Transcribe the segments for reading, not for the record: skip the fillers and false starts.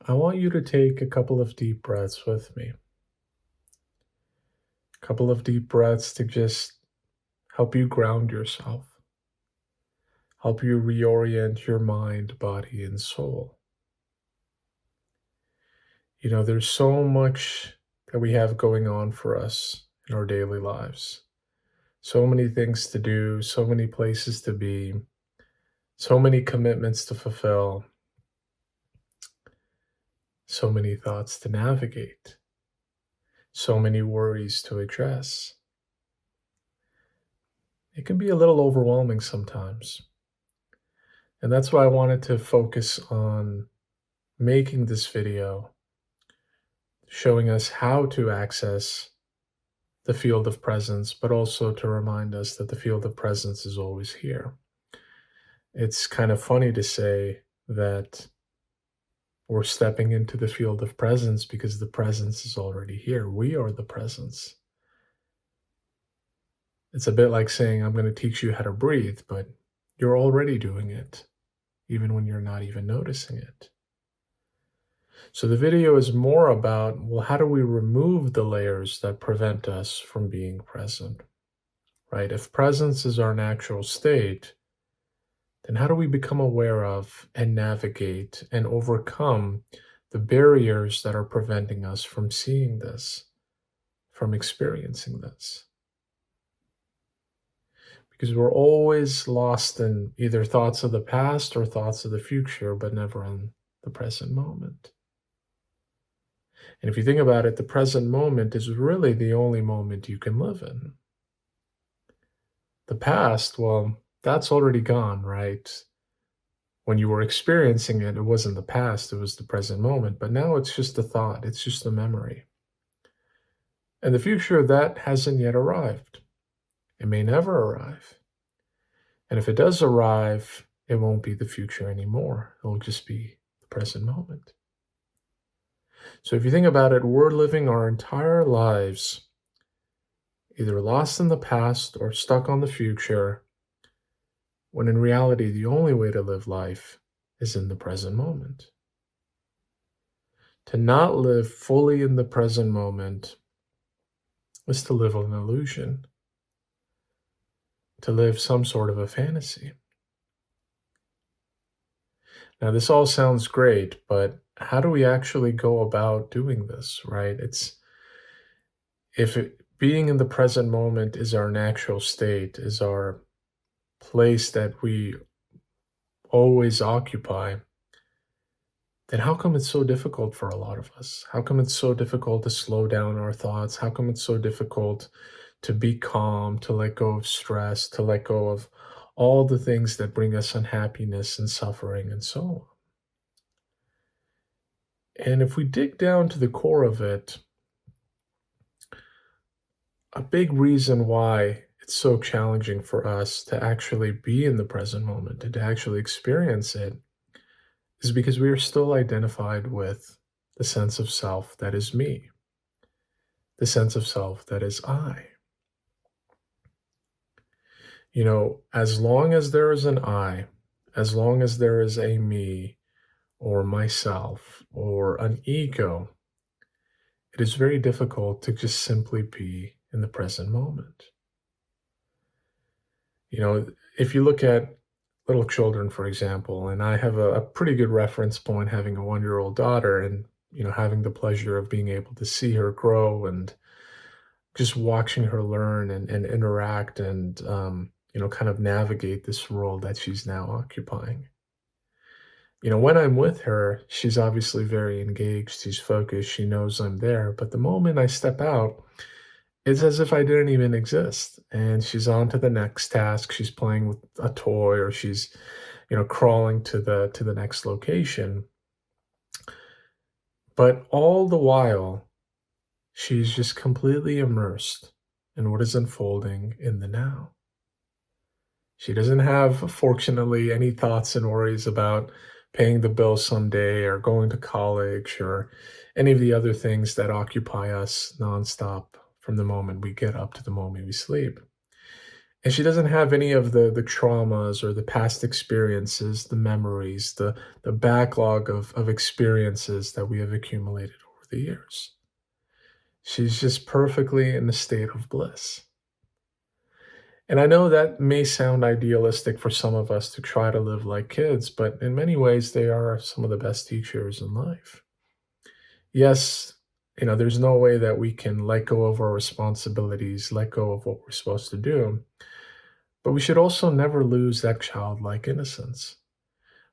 I want you to take a couple of deep breaths with me. A couple of deep breaths to just help you ground yourself, help you reorient your mind, body, and soul. There's so much that we have going on for us in our daily lives. So many things to do, so many places to be, so many commitments to fulfill, so many thoughts to navigate, so many worries to address. It can be a little overwhelming sometimes. And that's why I wanted to focus on making this video, showing us how to access the field of presence, but also to remind us that the field of presence is always here. It's kind of funny to say that we're stepping into the field of presence because the presence is already here. We are the presence. It's a bit like saying, I'm going to teach you how to breathe, but you're already doing it, even when you're not even noticing it. So the video is more about, well, how do we remove the layers that prevent us from being present, right? If presence is our natural state, then how do we become aware of and navigate and overcome the barriers that are preventing us from seeing this, from experiencing this? Because we're always lost in either thoughts of the past or thoughts of the future, but never in the present moment. And if you think about it, the present moment is really the only moment you can live in. The past, well, that's already gone, right? When you were experiencing it, it wasn't the past, it was the present moment. But now it's just a thought, it's just a memory. And the future, that hasn't yet arrived. It may never arrive. And if it does arrive, it won't be the future anymore. It'll just be the present moment. So if you think about it, we're living our entire lives either lost in the past or stuck on the future, when in reality, the only way to live life is in the present moment. To not live fully in the present moment is to live an illusion, to live some sort of a fantasy. Now, this all sounds great, but how do we actually go about doing this, right? Being in the present moment is our natural state, is our place that we always occupy, then how come it's so difficult for a lot of us? How come it's so difficult to slow down our thoughts? How come it's so difficult to be calm, to let go of stress, to let go of all the things that bring us unhappiness and suffering and so on? And if we dig down to the core of it, a big reason why it's so challenging for us to actually be in the present moment and to actually experience it is because we are still identified with the sense of self that is me, the sense of self that is I. As long as there is an I, as long as there is a me or myself or an ego, it is very difficult to just simply be in the present moment. If you look at little children, for example, and I have a pretty good reference point having a 1-year-old daughter and, having the pleasure of being able to see her grow and just watching her learn and interact and, kind of navigate this role that she's now occupying. When I'm with her, she's obviously very engaged, she's focused, she knows I'm there. But the moment I step out, it's as if I didn't even exist. And she's on to the next task. She's playing with a toy or she's, crawling to the next location. But all the while, she's just completely immersed in what is unfolding in the now. She doesn't have, fortunately, any thoughts and worries about paying the bills someday or going to college or any of the other things that occupy us nonstop from the moment we get up to the moment we sleep. And she doesn't have any of the traumas or the past experiences, the memories, the backlog of experiences that we have accumulated over the years. She's just perfectly in a state of bliss. And I know that may sound idealistic for some of us to try to live like kids, but in many ways, they are some of the best teachers in life. Yes, there's no way that we can let go of our responsibilities, let go of what we're supposed to do, but we should also never lose that childlike innocence.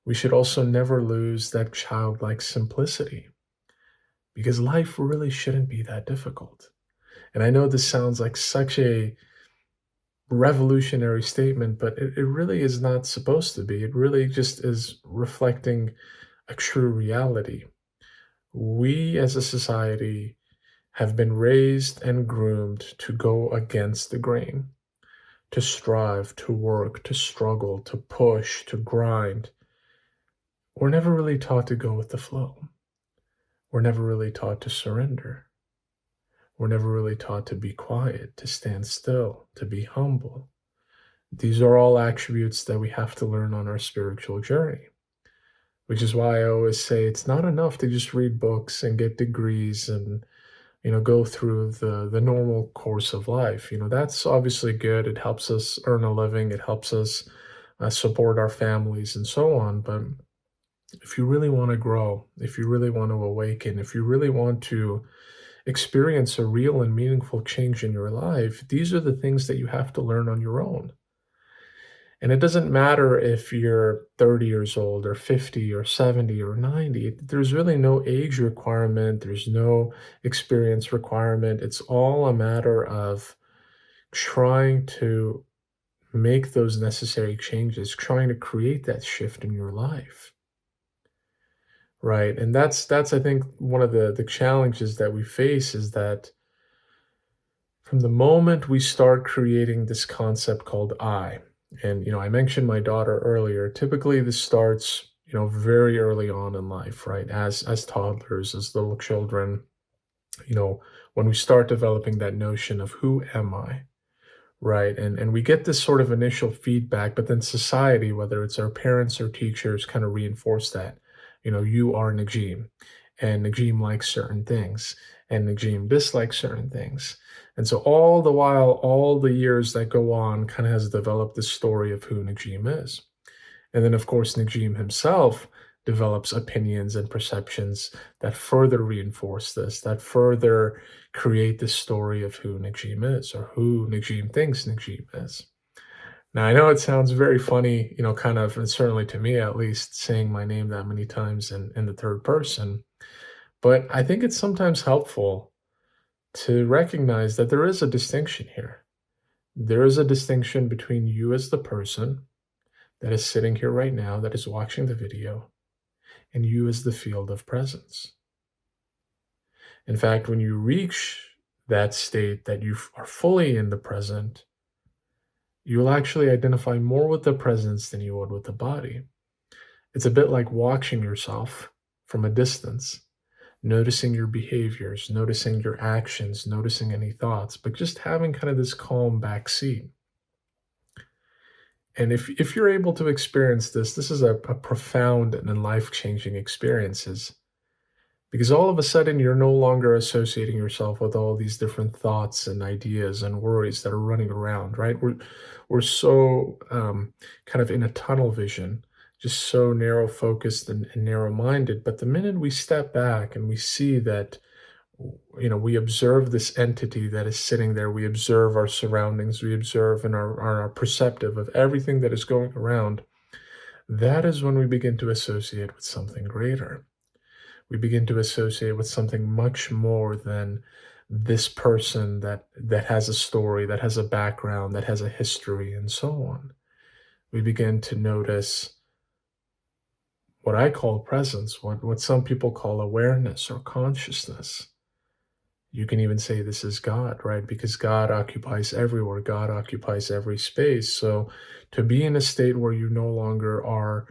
We should also never lose that childlike simplicity because life really shouldn't be that difficult. And I know this sounds like such a revolutionary statement, but it really is not supposed to be. It really just is reflecting a true reality. We as a society have been raised and groomed to go against the grain, to strive, to work, to struggle, to push, to grind. We're never really taught to go with the flow. We're never really taught to surrender. We're never really taught to be quiet, to stand still, to be humble. These are all attributes that we have to learn on our spiritual journey, which is why I always say it's not enough to just read books and get degrees and go through the normal course of life. That's obviously good. It helps us earn a living. It helps us support our families and so on. But if you really want to grow, if you really want to awaken, if you really want to experience a real and meaningful change in your life, these are the things that you have to learn on your own. And it doesn't matter if you're 30 years old or 50 or 70 or 90. There's really no age requirement. There's no experience requirement. It's all a matter of trying to make those necessary changes, trying to create that shift in your life. Right. And that's I think one of the challenges that we face is that from the moment we start creating this concept called I, and I mentioned my daughter earlier, typically this starts, very early on in life, right? As toddlers, as little children, you know, when we start developing that notion of who am I? Right. And we get this sort of initial feedback, but then society, whether it's our parents or teachers, kind of reinforce that. You are Najim, and Najim likes certain things, and Najim dislikes certain things. And so all the while, all the years that go on kind of has developed this story of who Najim is. And then, of course, Najim himself develops opinions and perceptions that further reinforce this, that further create this story of who Najim is or who Najim thinks Najim is. Now, I know it sounds very funny, kind of, and certainly to me at least, saying my name that many times in the third person, but I think it's sometimes helpful to recognize that there is a distinction here. There is a distinction between you as the person that is sitting here right now, that is watching the video, and you as the field of presence. In fact, when you reach that state that you are fully in the present, you will actually identify more with the presence than you would with the body. It's a bit like watching yourself from a distance, noticing your behaviors, noticing your actions, noticing any thoughts, but just having kind of this calm back seat. And if you're able to experience this, this is a profound and life-changing experiences because all of a sudden you're no longer associating yourself with all these different thoughts and ideas and worries that are running around, right? We're so kind of in a tunnel vision, just so narrow focused and narrow minded. But the minute we step back and we see that, we observe this entity that is sitting there, we observe our surroundings, we observe and are perceptive of everything that is going around, that is when we begin to associate with something greater. We begin to associate with something much more than this person that has a story, that has a background, that has a history, and so on. We begin to notice what I call presence, what some people call awareness or consciousness. You can even say this is God, right? Because God occupies everywhere, God occupies every space. So to be in a state where you no longer are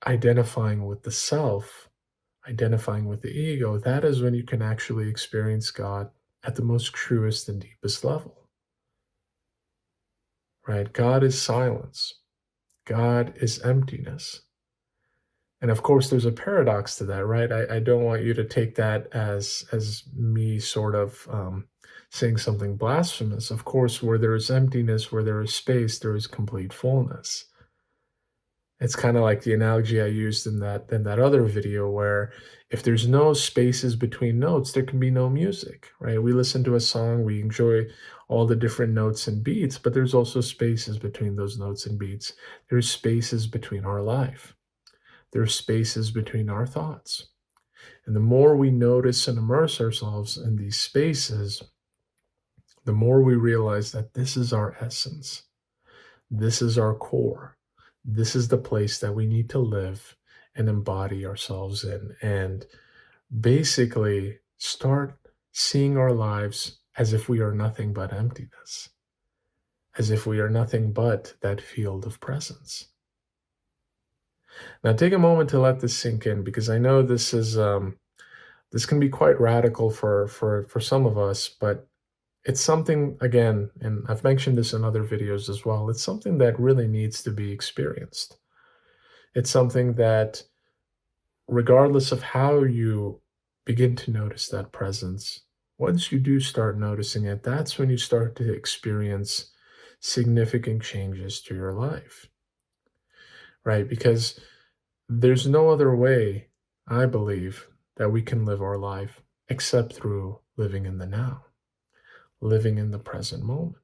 identifying with the self, identifying with the ego, that is when you can actually experience God at the most truest and deepest level. right? God is silence. God is emptiness. And of course, there's a paradox to that, right? I don't want you to take that as me sort of saying something blasphemous. Of course, where there is emptiness, where there is space, there is complete fullness. It's kind of like the analogy I used in that other video, where if there's no spaces between notes, there can be no music, right? We listen to a song, we enjoy all the different notes and beats, but there's also spaces between those notes and beats. There's spaces between our life. There's spaces between our thoughts. And the more we notice and immerse ourselves in these spaces, the more we realize that this is our essence. This is our core. This is the place that we need to live and embody ourselves in. And basically start seeing our lives as if we are nothing but emptiness, as if we are nothing but that field of presence. Now, take a moment to let this sink in, because I know this can be quite radical for some of us, but it's something, again, and I've mentioned this in other videos as well. It's something that really needs to be experienced. It's something that, regardless of how you begin to notice that presence, once you do start noticing it, that's when you start to experience significant changes to your life, right? Because there's no other way, I believe, that we can live our life except through living in the now, living in the present moment.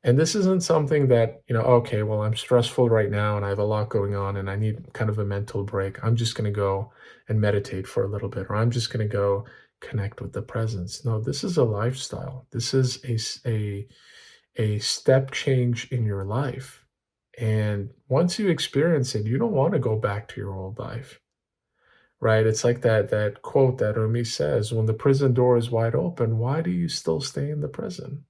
And this isn't something that, okay, well, I'm stressful right now and I have a lot going on and I need kind of a mental break. I'm just going to go and meditate for a little bit, or I'm just going to go connect with the presence. No, this is a lifestyle. This is a step change in your life. And once you experience it, you don't want to go back to your old life, right? It's like that quote that Rumi says, when the prison door is wide open, why do you still stay in the prison?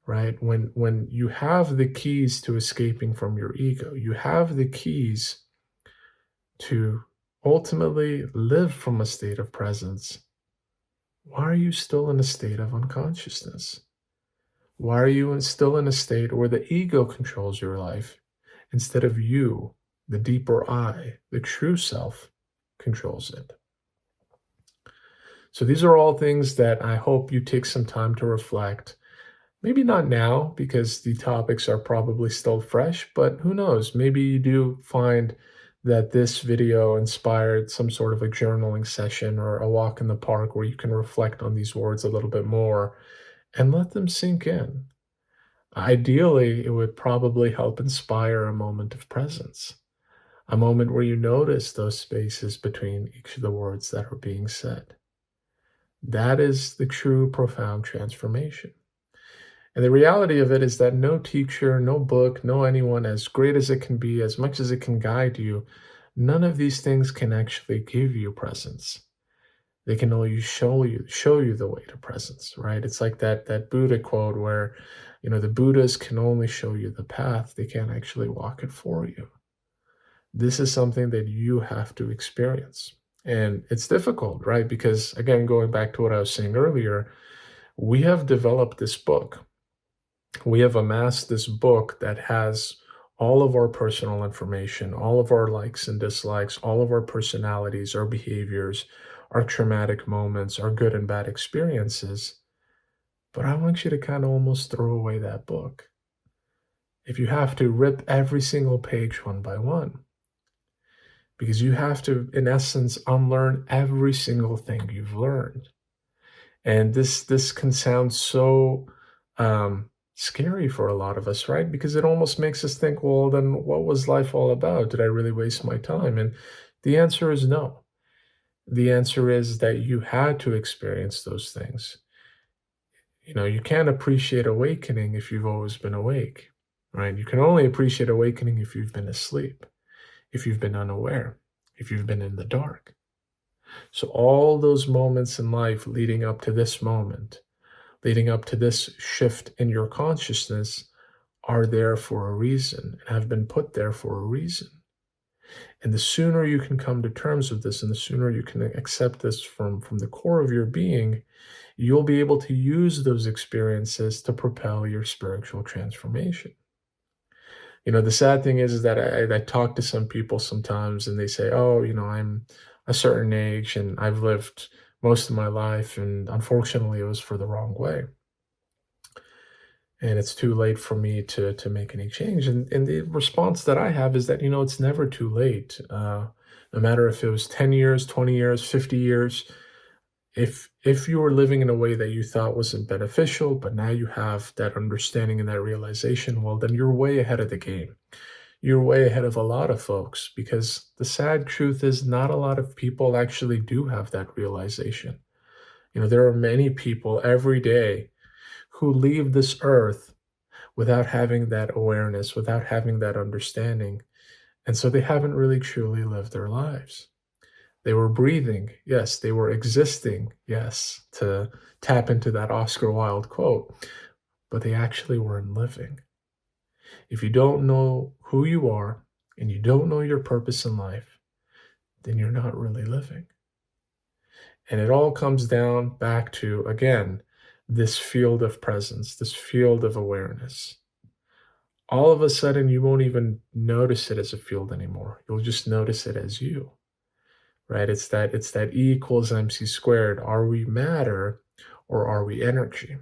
Right? When you have the keys to escaping from your ego, you have the keys to ultimately live from a state of presence. Why are you still in a state of unconsciousness? Why are you still in a state where the ego controls your life instead of you, the deeper I, the true self, controls it? So these are all things that I hope you take some time to reflect. Maybe not now, because the topics are probably still fresh, but who knows? Maybe you do find that this video inspired some sort of a journaling session or a walk in the park where you can reflect on these words a little bit more and let them sink in. Ideally, it would probably help inspire a moment of presence, a moment where you notice those spaces between each of the words that are being said. That is the true profound transformation. And the reality of it is that no teacher, no book, no anyone, as great as it can be, as much as it can guide you, none of these things can actually give you presence. They can only show you the way to presence, right? It's like that Buddha quote where, the Buddhas can only show you the path. They can't actually walk it for you. This is something that you have to experience. And it's difficult, right? Because again, going back to what I was saying earlier, we have developed this book. We have amassed this book that has all of our personal information, all of our likes and dislikes, all of our personalities, our behaviors, our traumatic moments, our good and bad experiences. But I want you to kind of almost throw away that book. If you have to, rip every single page one by one, because you have to, in essence, unlearn every single thing you've learned. And this can sound so scary for a lot of us, right? Because it almost makes us think, well, then what was life all about? Did I really waste my time? And the answer is no. The answer is that you had to experience those things. You can't appreciate awakening if you've always been awake, right? You can only appreciate awakening if you've been asleep, if you've been unaware, if you've been in the dark. So all those moments in life leading up to this moment, leading up to this shift in your consciousness, are there for a reason and have been put there for a reason. And the sooner you can come to terms with this and the sooner you can accept this from the core of your being, you'll be able to use those experiences to propel your spiritual transformation. The sad thing is that I talk to some people sometimes and they say, oh, I'm a certain age and I've lived most of my life, and unfortunately it was for the wrong way. And it's too late for me to make any change. And the response that I have is that, it's never too late. No matter if it was 10 years, 20 years, 50 years, if you were living in a way that you thought wasn't beneficial, but now you have that understanding and that realization, well, then you're way ahead of the game. You're way ahead of a lot of folks, because the sad truth is not a lot of people actually do have that realization. There are many people every day who leave this earth without having that awareness, without having that understanding. And so they haven't really truly lived their lives. They were breathing, yes. They were existing, yes, to tap into that Oscar Wilde quote, but they actually weren't living. If you don't know who you are and you don't know your purpose in life, then you're not really living. And it all comes down back to, again, this field of presence, this field of awareness. All of a sudden, you won't even notice it as a field anymore. You'll just notice it as you, right? It's that E equals MC squared. Are we matter or are we energy?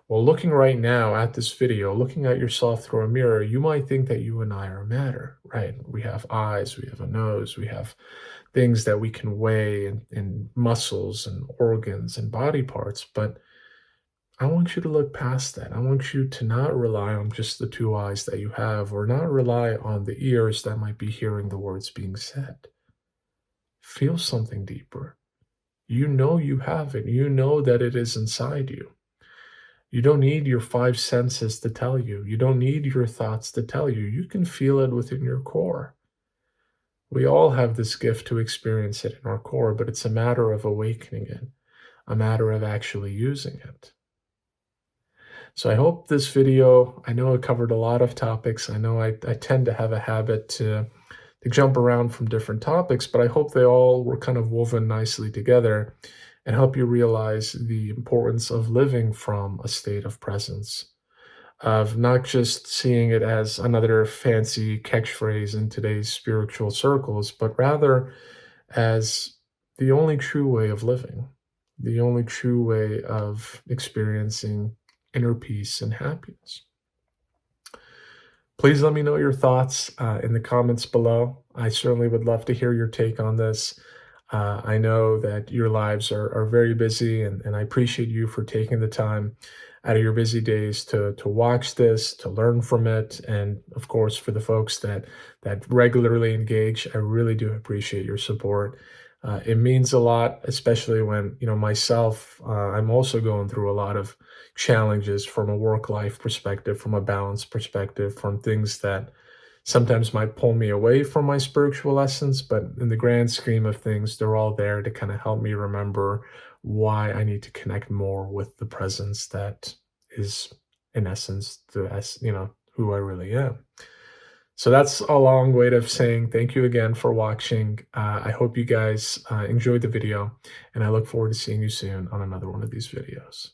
Well, looking right now at this video, looking at yourself through a mirror, you might think that you and I are matter, right? We have eyes, we have a nose, we have things that we can weigh, and muscles and organs and body parts. But I want you to look past that. I want you to not rely on just the two eyes that you have, or not rely on the ears that might be hearing the words being said. Feel something deeper. You know you have it. You know that it is inside you. You don't need your five senses to tell you. You don't need your thoughts to tell you. You can feel it within your core. We all have this gift to experience it in our core, but it's a matter of awakening it, a matter of actually using it. So I hope this video, I know it covered a lot of topics. I know I tend to have a habit to jump around from different topics, but I hope they all were kind of woven nicely together and help you realize the importance of living from a state of presence, of not just seeing it as another fancy catchphrase in today's spiritual circles, but rather as the only true way of living, the only true way of experiencing inner peace and happiness. Please let me know your thoughts in the comments below. I certainly would love to hear your take on this. I know that your lives are very busy, and I appreciate you for taking the time out of your busy days to watch this, to learn from it, and of course, for the folks that regularly engage, I really do appreciate your support. It means a lot, especially when, myself, I'm also going through a lot of challenges from a work-life perspective, from a balance perspective, from things that sometimes might pull me away from my spiritual essence, but in the grand scheme of things, they're all there to kind of help me remember why I need to connect more with the presence that is, in essence, who I really am. So that's a long way of saying thank you again for watching. I hope you guys enjoyed the video, and I look forward to seeing you soon on another one of these videos.